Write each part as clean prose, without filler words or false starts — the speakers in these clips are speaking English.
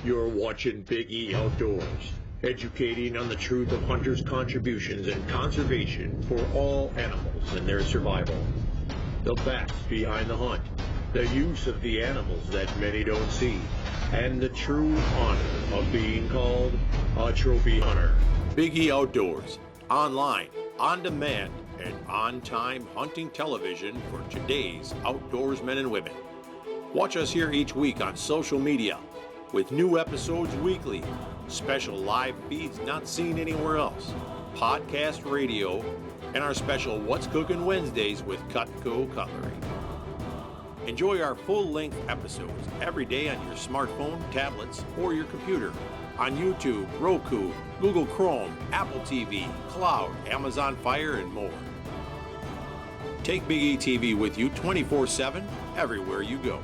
You're watching Big E Outdoors, educating on the truth of hunters' contributions and conservation for all animals and their survival. The facts behind the hunt, the use of the animals that many don't see, and the true honor of being called a trophy hunter. Big E Outdoors, online, on demand, and on-time hunting television for today's outdoorsmen and women. Watch us here each week on social media with new episodes weekly, special live feeds not seen anywhere else, podcast radio, and our special What's Cooking Wednesdays with Cutco Cutlery. Enjoy our full-length episodes every day on your smartphone, tablets, or your computer, on YouTube, Roku, Google Chrome, Apple TV, Cloud, Amazon Fire, and more. Take Big E TV with you 24/7, everywhere you go.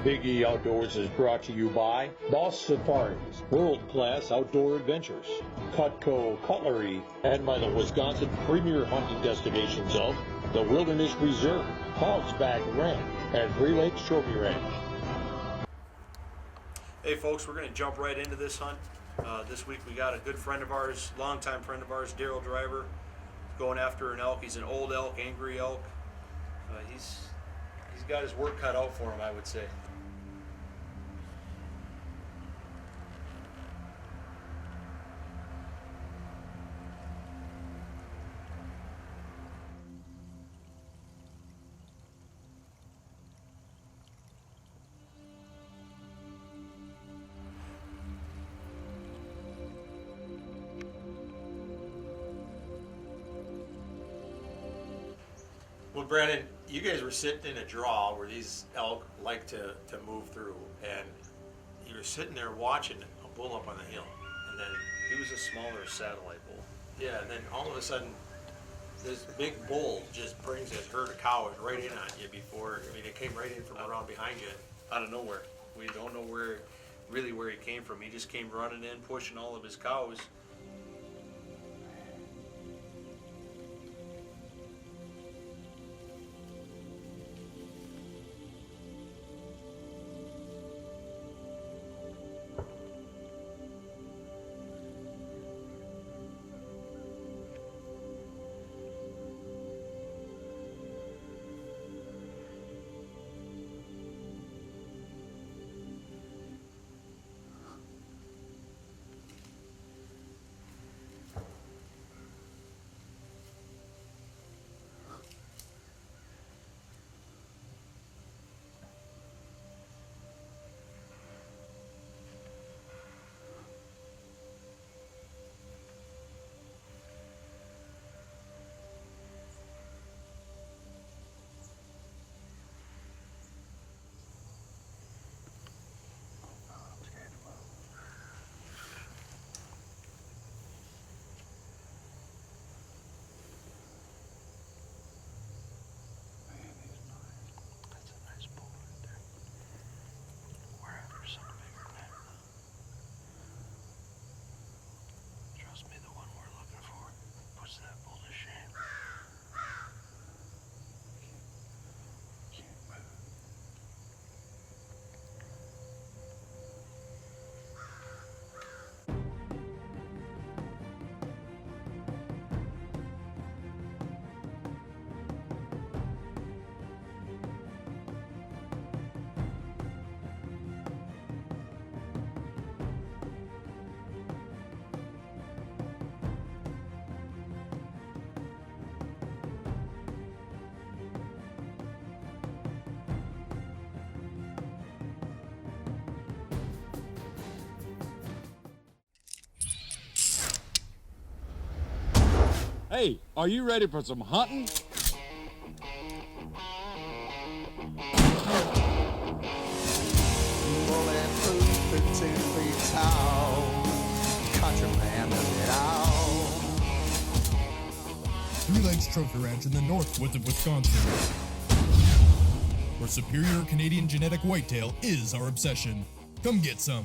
Big E Outdoors is brought to you by Boss Safaris, world-class outdoor adventures, Cutco Cutlery, and by the Wisconsin premier hunting destinations of the Wilderness Reserve, Hogs Back Ranch, and Three Lakes Trophy Ranch. Hey folks, we're going to jump right into this hunt. This week we got a good friend of ours, longtime friend of ours, Daryl Driver, going after an elk. He's an old elk, angry elk. He's got his work cut out for him, I would say. Well, Brandon, you guys were sitting in a draw where these elk like to move through, and you were sitting there watching a bull up on the hill, and then He was a smaller satellite bull. yeah, and then all of a sudden, this big bull just brings his herd of cows right in on you before. I mean, it came right in from around behind you, out of nowhere. We don't know where he came from. He just came running in, pushing all of his cows. Hey, are you ready for some hunting? Bulletproof, 15 feet tall, countryman of it all. Three Lakes Trophy Ranch in the northwoods of Wisconsin, where superior Canadian genetic whitetail is our obsession. Come get some.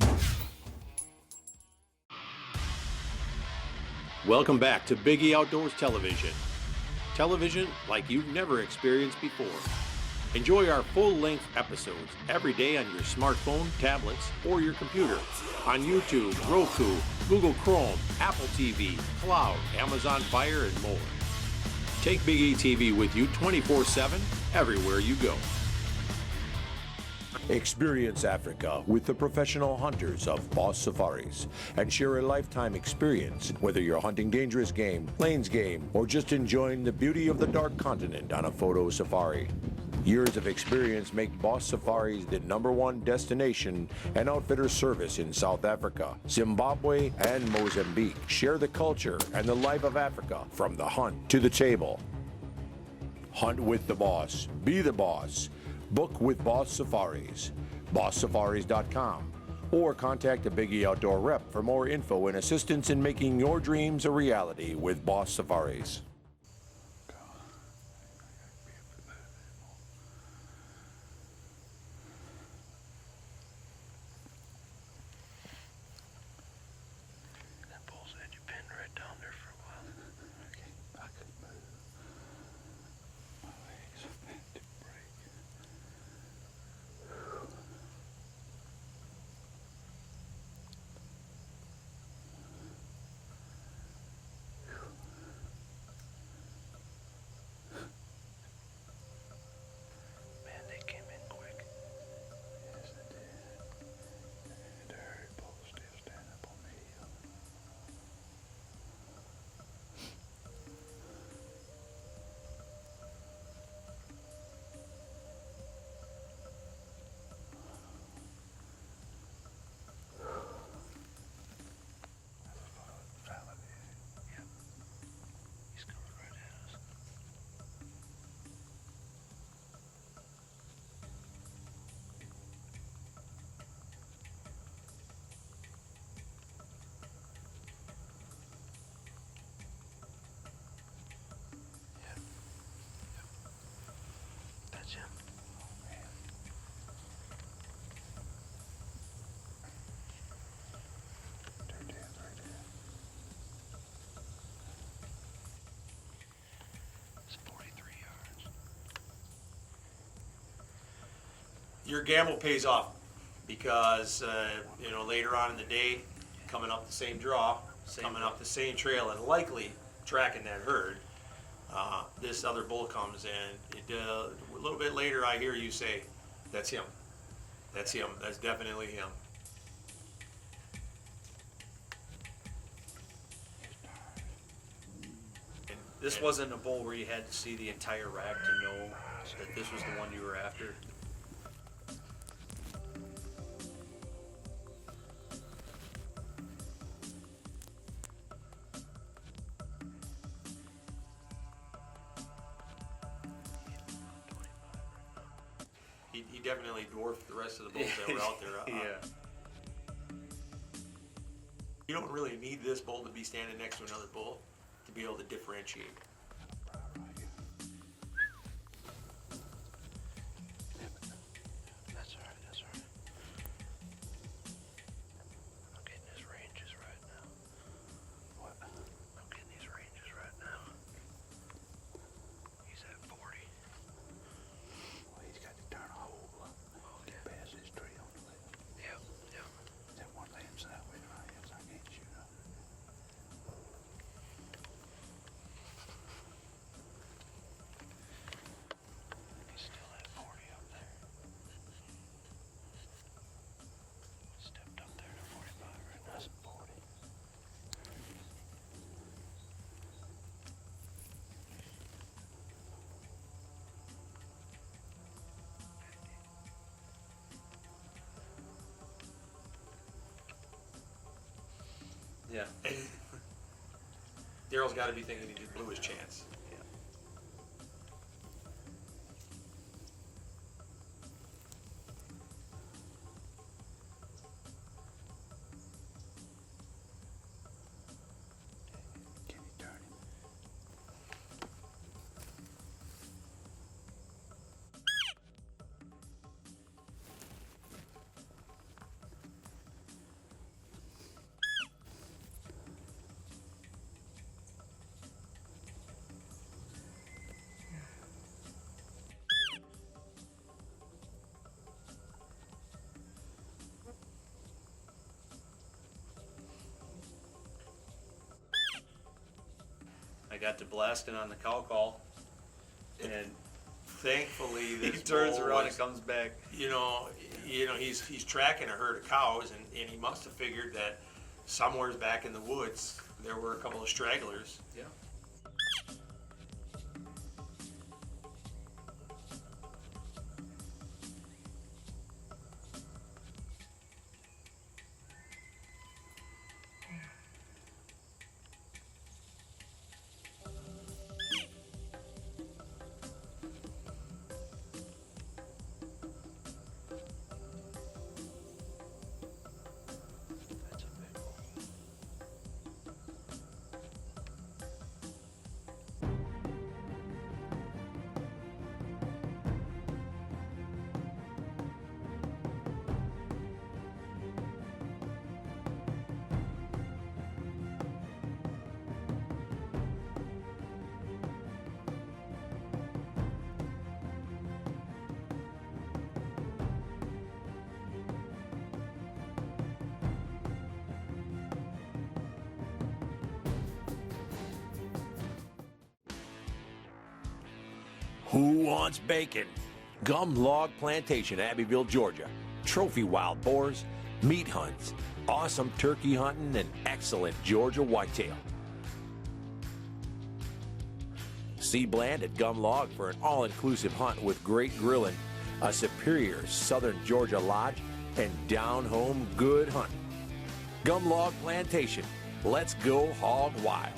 Welcome back to Big E Outdoors Television. Television like you've never experienced before. Enjoy our full-length episodes every day on your smartphone, tablets, or your computer, on YouTube, Roku, Google Chrome, Apple TV, Cloud, Amazon Fire, and more. Take Big E TV with you 24/7, everywhere you go. Experience Africa with the professional hunters of Boss Safaris and share a lifetime experience, whether you're hunting dangerous game, plains game, or just enjoying the beauty of the dark continent on a photo safari. Years of experience make Boss Safaris the #1 destination and outfitter service in South Africa, Zimbabwe, and Mozambique. Share the culture and the life of Africa from the hunt to the table. Hunt with the boss. Be the boss. Book with Boss Safaris. BossSafaris.com. Or contact the Big E Outdoor rep for more info and assistance in making your dreams a reality with Boss Safaris. Your gamble pays off because later on in the day, coming up the same draw, coming up the same trail, and likely tracking that herd, this other bull comes, and a little bit later I hear you say, "That's him. That's him. That's definitely him." And this wasn't a bull where you had to see the entire rack to know that this was the one you were after. He definitely dwarfed the rest of the bulls that were out there. Yeah. You don't really need this bull to be standing next to another bull to be able to differentiate. That's all right, that's all right. I'm getting his ranges right now. What? I'm getting his ranges right now. He's at 40. Well, he's got to turn a hole up. Get past this tree on the left. Yep, yep. That one lands that way, right? Yes, I can't shoot up. He's still at 40 up there. Stepped up there to 45 right now. That's 40. Yeah. Daryl's got to be thinking he just blew his chance. Can you turn him? got to blasting on the cow call, and Thankfully, he this turns bull around was, and comes back. you know, he's tracking a herd of cows, and he must have figured that somewhere's back in the woods there were a couple of stragglers. Yeah. Who wants bacon? Gum Log Plantation, Abbeville, Georgia. Trophy wild boars, meat hunts, awesome turkey hunting, and excellent Georgia whitetail. See Bland at Gum Log for an all-inclusive hunt with great grilling, a superior Southern Georgia lodge, and down-home good hunting. Gum Log Plantation. Let's go hog wild.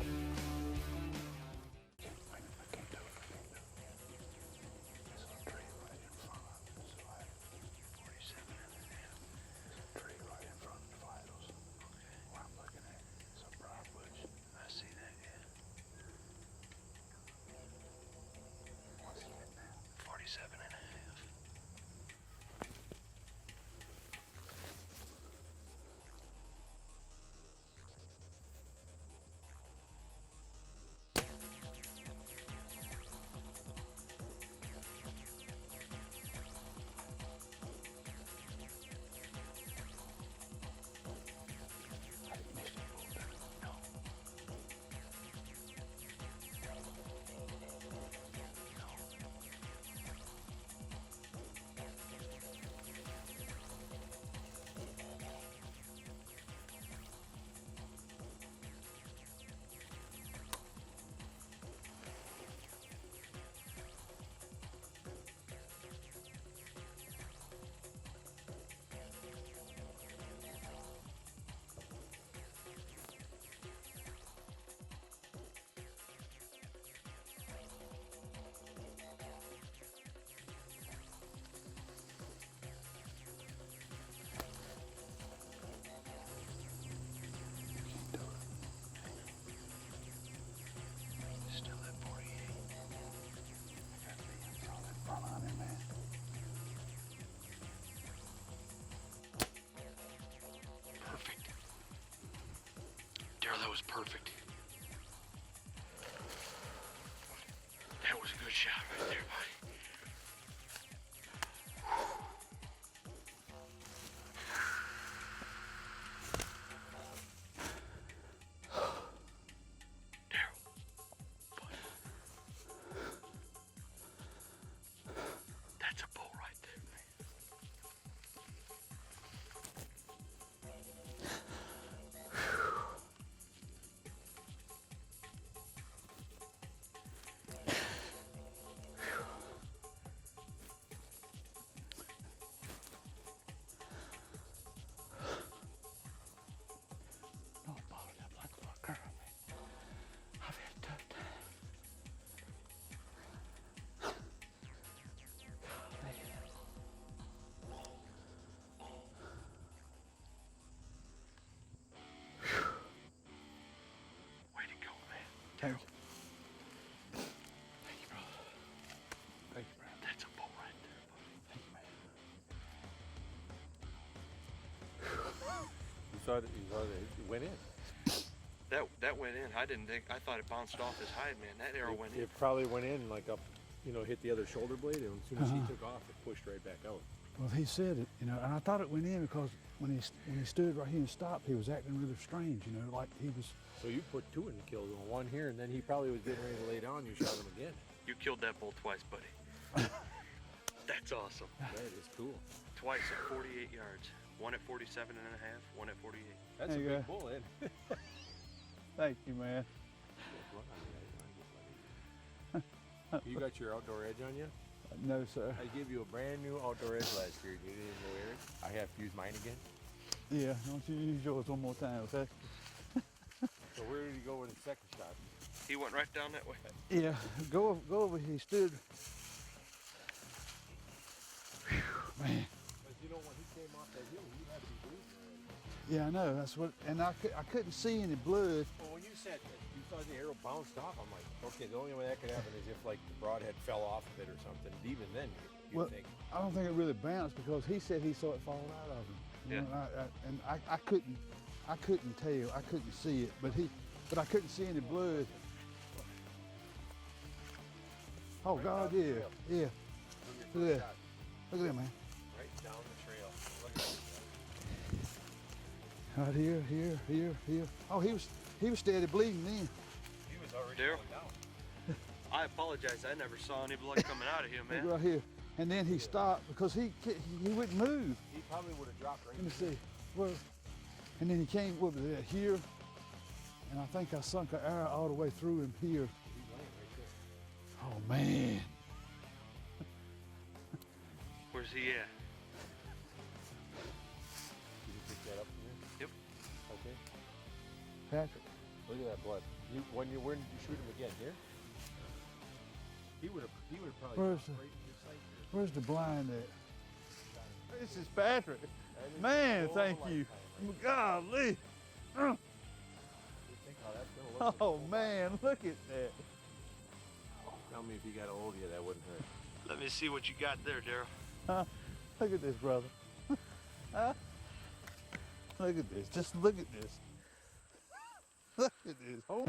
That was perfect. That was a good shot right there, buddy. That's a bull right there, man. Daryl. Thank you, brother. Thank you, brother. That's a bull right there, buddy. Thank you, man. You saw it went in. That went in. I thought it bounced off his hide, man. That arrow went in. It probably went in like up, hit the other shoulder blade, and as soon as he took off, it pushed right back out. Well, he said it, you know, and I thought it went in because when he stood right here and stopped, he was acting really strange, you know, like he was. So you put 2 in the kill zone, 1 here, and then he probably was getting ready to lay down. You shot him again. You killed that bull twice, buddy. That's awesome. That is cool. Twice at 48 yards. One at 47 and a half, one at 48. That's There a you big go. bull, Ed. Thank you, man. You got your outdoor edge on you? No, sir. I gave you a brand new outdoor edge last year. You didn't even wear it. I have to use mine again. Yeah, don't you use yours one more time, okay? So where did he go with his second shot? He went right down that way. Yeah, go over. He stood. Whew, man. Because you know when he came off that hill, he had to be bleeding already. Yeah, I know. That's what. And I couldn't see any blood. Well, when you said that you saw the arrow bounced off, I'm like, okay, the only way that could happen is if like the broadhead fell off of it or something. Even then, you Well, think. I don't think it really bounced because he said he saw it fall out of him. You Yeah. know, I couldn't tell. I couldn't see it, but I couldn't see any blood. Oh God, yeah, yeah. Look at that. Look at that, man. Right down the trail. Look at Right here. Oh, he was steady bleeding then. He was already Daryl? going down. I apologize. I never saw any blood coming out of him, man. Look right here. And then he stopped because he wouldn't move. He probably would have dropped right Let me see. Well, and then he came what was that here, and I think I sunk an arrow all the way through him here. He's laying right there. Oh man. Where's he at? Did you pick that up from there? Yep. Okay. Patrick. Look at that blood. When did you shoot him again? Here? He would have probably Where's dropped the- right in your sight here. Where's the blind at? This is Patrick. Man, thank you. Golly. You think how that's gonna look? Oh man, look at that. Tell me if you got a hold of you, that wouldn't hurt. Let me see what you got there, Daryl. Look at this, brother. Look at this. Just look at this. Look at this. Oh.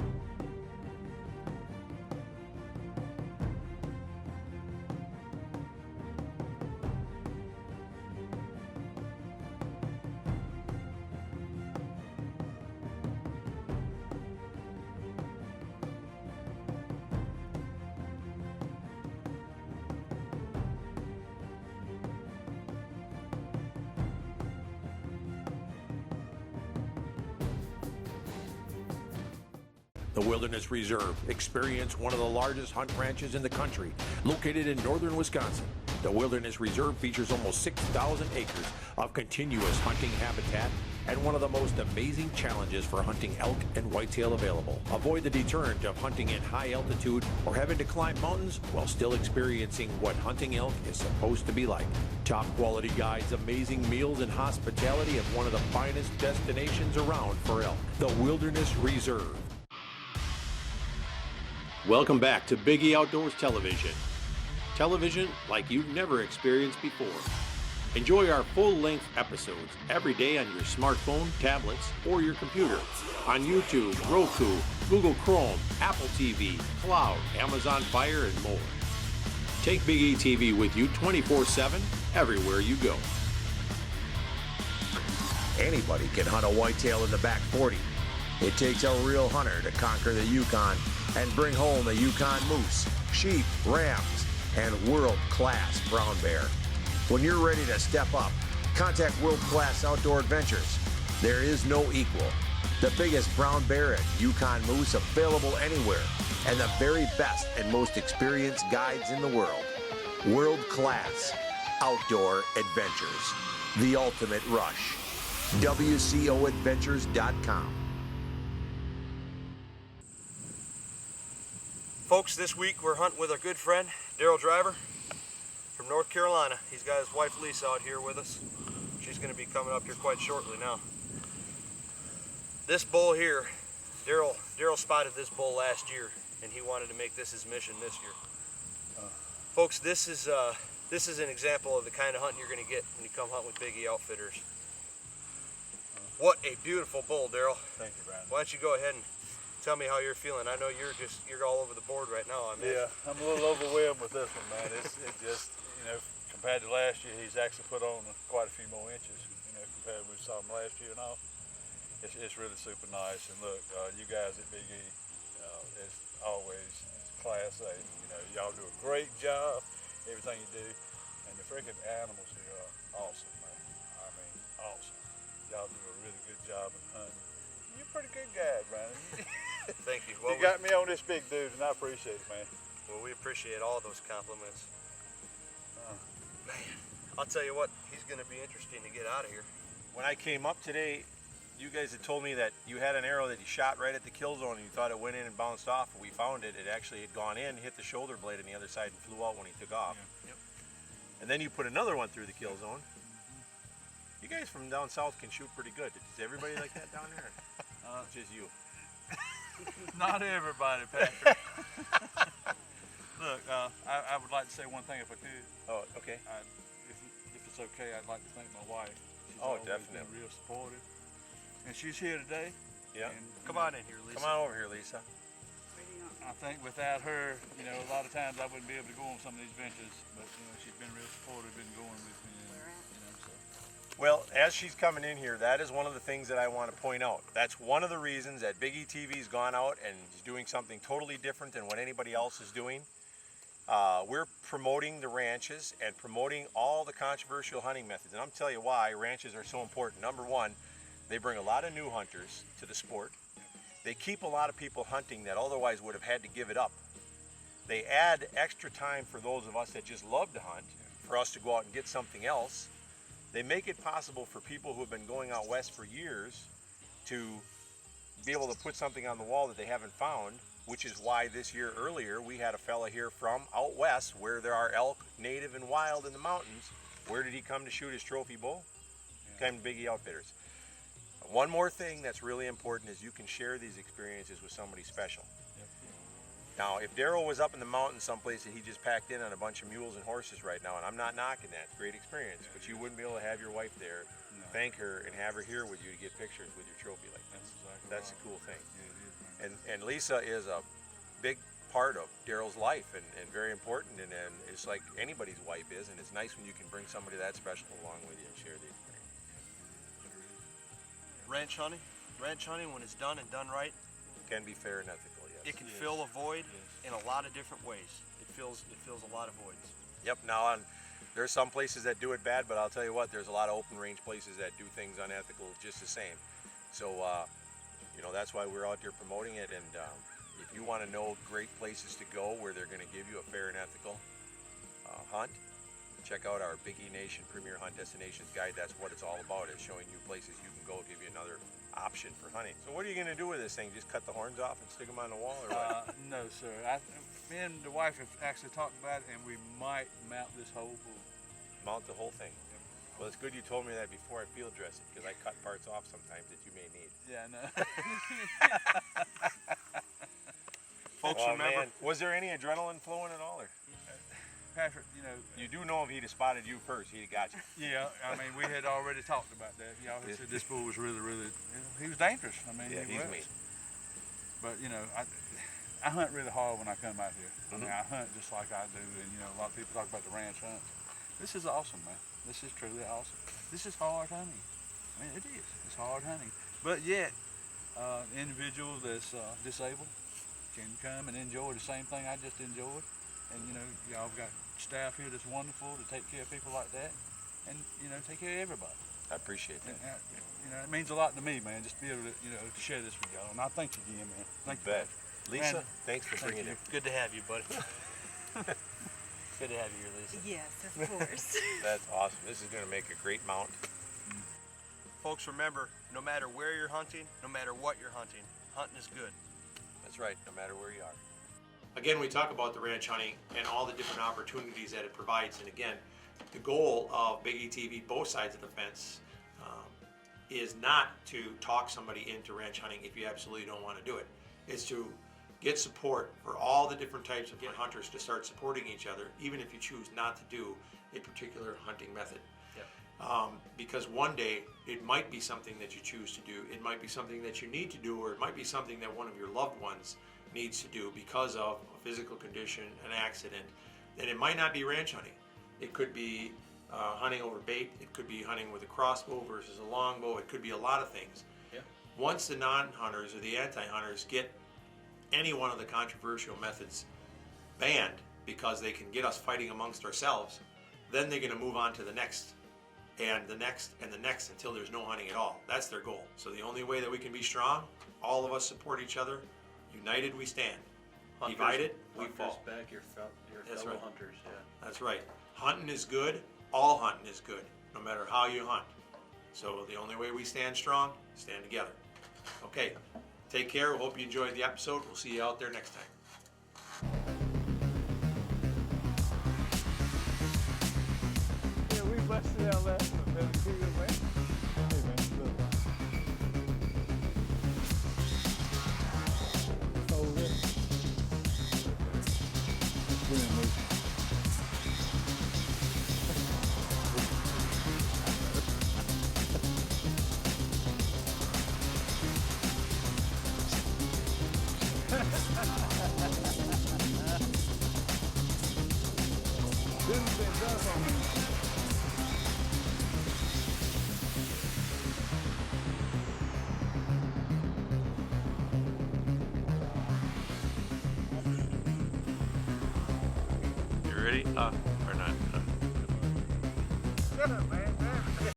The Wilderness Reserve. Experience one of the largest hunt ranches in the country, located in northern Wisconsin. The Wilderness Reserve features almost 6,000 acres of continuous hunting habitat and one of the most amazing challenges for hunting elk and whitetail available. Avoid the deterrent of hunting in high altitude or having to climb mountains while still experiencing what hunting elk is supposed to be like. Top quality guides, amazing meals, and hospitality of one of the finest destinations around for elk. The Wilderness Reserve. Welcome back to Biggie Outdoors Television. Television like you've never experienced before. Enjoy our full-length episodes every day on your smartphone, tablets, or your computer. On YouTube, Roku, Google Chrome, Apple TV, Cloud, Amazon Fire, and more. Take Big E TV with you 24/7, everywhere you go. Anybody can hunt a whitetail in the back 40. It takes a real hunter to conquer the Yukon and bring home a Yukon moose, sheep, rams, and world-class brown bear. When you're ready to step up, contact World Class Outdoor Adventures. There is no equal. The biggest brown bear and Yukon moose available anywhere, and the very best and most experienced guides in the world. World Class Outdoor Adventures. The ultimate rush. WCOadventures.com. Folks, this week we're hunting with our good friend, Daryl Driver from North Carolina. He's got his wife Lisa out here with us. She's going to be coming up here quite shortly now. This bull here, Daryl spotted this bull last year, and he wanted to make this his mission this year. Folks, this is an example of the kind of hunting you're going to get when you come hunt with Biggie Outfitters. What a beautiful bull, Daryl. Thank you, Brian. Why don't you go ahead and tell me how you're feeling. I know you're all over the board right now. I mean. Yeah, I'm a little overwhelmed with this one, man. It just, compared to last year, he's actually put on quite a few more inches, you know, compared to what we saw him last year and all. It's really super nice. And look, you guys at Big E, as always, it's class A. You know, y'all do a great job, everything you do, and the freaking animals here are awesome, man. I mean, awesome. Y'all do a really good job in hunting. You're a pretty good guy, Brandon. Thank you. Well, You got me on this big dude, and I appreciate it, man. Well, we appreciate all those compliments. Man, I'll tell you what, he's going to be interesting to get out of here. When I came up today, you guys had told me that you had an arrow that you shot right at the kill zone and you thought it went in and bounced off. We found it. It actually had gone in, hit the shoulder blade on the other side and flew out when he took off. Yep. And then you put another one through the kill zone. You guys from down south can shoot pretty good. Is everybody like that down there? Just you. Not everybody, Patrick. Look, I would like to say one thing if I could. Oh, okay. If it's okay, I'd like to thank my wife. She's Oh, always definitely. been real supportive. And she's here today. Yeah. And, Come on in here, Lisa. Come on over here, Lisa. I think without her, you know, a lot of times I wouldn't be able to go on some of these ventures. But, you know, she's been real supportive, been going with me. And, you know, so. Well, as she's coming in here, that is one of the things that I want to point out. That's one of the reasons that Big E TV's gone out and is doing something totally different than what anybody else is doing. We're promoting the ranches and promoting all the controversial hunting methods. And I'm telling you why ranches are so important. Number one, they bring a lot of new hunters to the sport. They keep a lot of people hunting that otherwise would have had to give it up. They add extra time for those of us that just love to hunt, for us to go out and get something else. They make it possible for people who have been going out west for years to be able to put something on the wall that they haven't found, which is why this year earlier we had a fella here from out west where there are elk native and wild in the mountains. Where did he come to shoot his trophy bull? Came to Big E Outfitters. One more thing that's really important is you can share these experiences with somebody special. Now, if Daryl was up in the mountains someplace that he just packed in on a bunch of mules and horses right now, and I'm not knocking that, great experience, but you wouldn't be able to have your wife there, thank her, and have her here with you to get pictures with your trophy like this. That's a cool thing. And Lisa is a big part of Daryl's life and very important, and it's like anybody's wife is, and it's nice when you can bring somebody that special along with you and share the experience. Ranch hunting, when it's done and done right, Can be fair and ethical, yes. it can fill a void in a lot of different ways. It fills a lot of voids. Yep. Now, there's some places that do it bad, but I'll tell you what, there's a lot of open range places that do things unethical just the same. So, you know, that's why we're out there promoting it. And if you want to know great places to go where they're going to give you a fair and ethical hunt, check out our Big E Nation Premier Hunt Destinations Guide. That's what it's all about, is showing you places you can go, give you another option for hunting. So what are you going to do with this thing? Just cut the horns off and stick them on the wall, or what? No, sir. Me and the wife have actually talked about it, and we might mount this whole bull. Mount the whole thing. Well, it's good you told me that before I field dress it, because I cut parts off sometimes that you may need. Yeah, I know. Folks, remember, man. Was there any adrenaline flowing at all? Or? Patrick, you know. You do know if he'd have spotted you first, he'd have got you. Yeah, I mean, we had already talked about that. Y'all had said this bull was really, he was dangerous. I mean, Yeah, he he's was. mean. But, you know, I hunt really hard when I come out here. I mean, I hunt just like I do, and, you know, a lot of people talk about the ranch hunt. This is awesome, man. This is truly awesome. This is hard hunting. I mean, it is. It's hard hunting. But yet, individuals that's disabled can come and enjoy the same thing I just enjoyed. And, you know, y'all got staff here that's wonderful to take care of people like that, and, you know, take care of everybody. I appreciate that. And, you know, it means a lot to me, man, just to be able to, you know, to share this with y'all. And I thank you again, man. Thank you. Bet. Lisa, Man, thanks for bringing it. good to have you, buddy. Good to have you here, Lisa. Yes, of course. That's awesome. This is going to make a great mount. Folks, remember, no matter where you're hunting, no matter what you're hunting, hunting is good. That's right, no matter where you are. Again, we talk about the ranch hunting and all the different opportunities that it provides. And again, the goal of Big E TV, both sides of the fence, is not to talk somebody into ranch hunting if you absolutely don't want to do it. It's to get support for all the different types of hunters to start supporting each other, even if you choose not to do a particular hunting method. Because one day it might be something that you choose to do, it might be something that you need to do, or it might be something that one of your loved ones needs to do because of a physical condition, an accident, then it might not be ranch hunting. It could be hunting over bait. It could be hunting with a crossbow versus a longbow. It could be a lot of things. Yeah. Once the non-hunters or the anti-hunters get any one of the controversial methods banned because they can get us fighting amongst ourselves, then they're going to move on to the next and the next and the next until there's no hunting at all. That's their goal. So the only way that we can be strong, all of us support each other. United we stand. Divided we fall. Back your That's fellow right. hunters. Yeah. That's right. Hunting is good. All hunting is good, no matter how you hunt. So the only way we stand strong, stand together. Okay, take care. We hope you enjoyed the episode. We'll see you out there next time. Yeah, we busted out last one, man. See you, man. Hey, man, look. Hold it. Bring it, Didn't say that on me. You ready? Or not? Shut up, man.